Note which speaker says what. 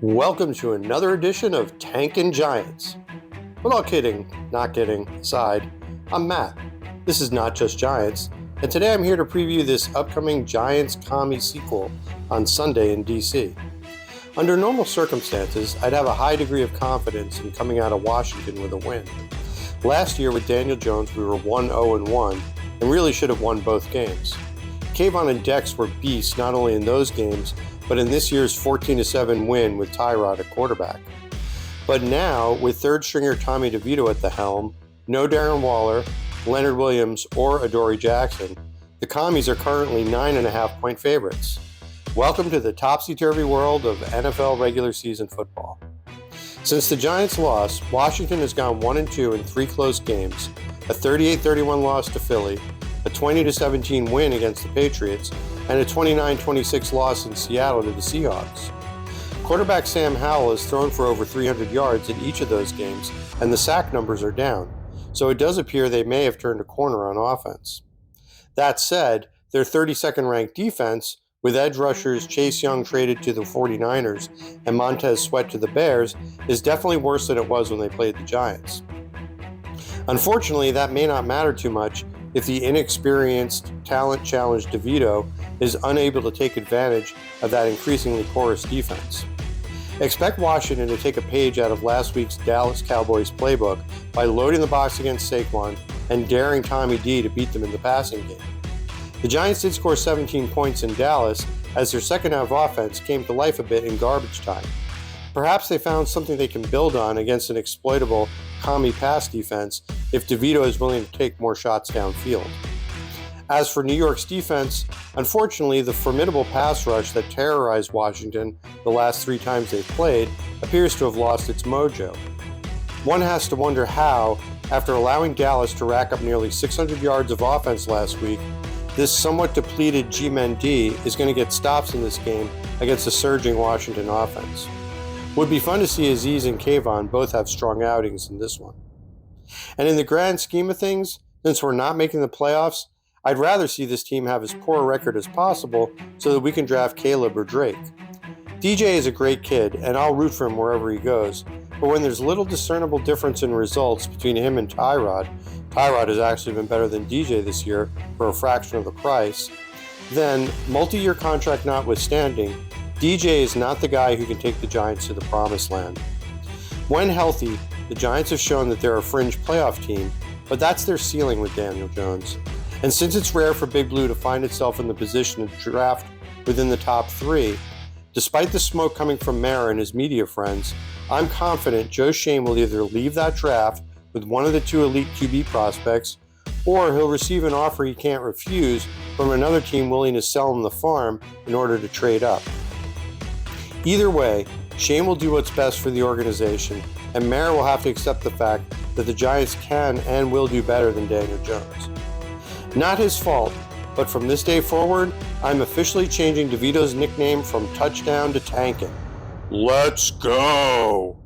Speaker 1: Welcome to another edition of Tankin' Giants. But all kidding, not kidding, aside, I'm Matt. This is Not Just Giants, and today I'm here to preview this upcoming Giants commie sequel on Sunday in DC. Under normal circumstances, I'd have a high degree of confidence in coming out of Washington with a win. Last year with Daniel Jones, we were 1-0-1 and really should have won both games. Kayvon and Dex were beasts not only in those games, but in this year's 14-7 win with Tyrod at quarterback. But now, with third stringer Tommy DeVito at the helm, no Darren Waller, Leonard Williams, or Adoree Jackson, the commies are currently 9.5-point favorites. Welcome to the topsy-turvy world of NFL regular season football. Since the Giants' loss, Washington has gone 1-2 in 3 close games, a 38-31 loss to Philly, a 20-17 win against the Patriots, and a 29-26 loss in Seattle to the Seahawks. Quarterback Sam Howell has thrown for over 300 yards in each of those games, and the sack numbers are down, so it does appear they may have turned a corner on offense. That said, their 32nd ranked defense, with edge rushers Chase Young traded to the 49ers and Montez Sweat to the Bears, is definitely worse than it was when they played the Giants. Unfortunately, that may not matter too much if the inexperienced, talent-challenged DeVito is unable to take advantage of that increasingly porous defense. Expect Washington to take a page out of last week's Dallas Cowboys playbook by loading the box against Saquon and daring Tommy D to beat them in the passing game. The Giants did score 17 points in Dallas as their second-half offense came to life a bit in garbage time. Perhaps they found something they can build on against an exploitable commie pass defense if DeVito is willing to take more shots downfield. As for New York's defense, unfortunately, the formidable pass rush that terrorized Washington the last 3 times they've played appears to have lost its mojo. One has to wonder how, after allowing Dallas to rack up nearly 600 yards of offense last week, this somewhat depleted G-Men D is going to get stops in this game against a surging Washington offense. Would be fun to see Azeez and Kayvon both have strong outings in this one. And in the grand scheme of things, since we're not making the playoffs, I'd rather see this team have as poor a record as possible so that we can draft Caleb or Drake. DJ is a great kid, and I'll root for him wherever he goes, but when there's little discernible difference in results between him and Tyrod has actually been better than DJ this year for a fraction of the price, then, multi-year contract notwithstanding, DJ is not the guy who can take the Giants to the promised land. When healthy, the Giants have shown that they're a fringe playoff team, but that's their ceiling with Daniel Jones. And since it's rare for Big Blue to find itself in the position to draft within the top 3, despite the smoke coming from Mara and his media friends, I'm confident Joe Schoen will either leave that draft with one of the 2 elite QB prospects, or he'll receive an offer he can't refuse from another team willing to sell him the farm in order to trade up. Either way, Schoen will do what's best for the organization, and Mara will have to accept the fact that the Giants can and will do better than Daniel Jones. Not his fault, but from this day forward, I'm officially changing DeVito's nickname from Touchdown to Tankin'. Let's go!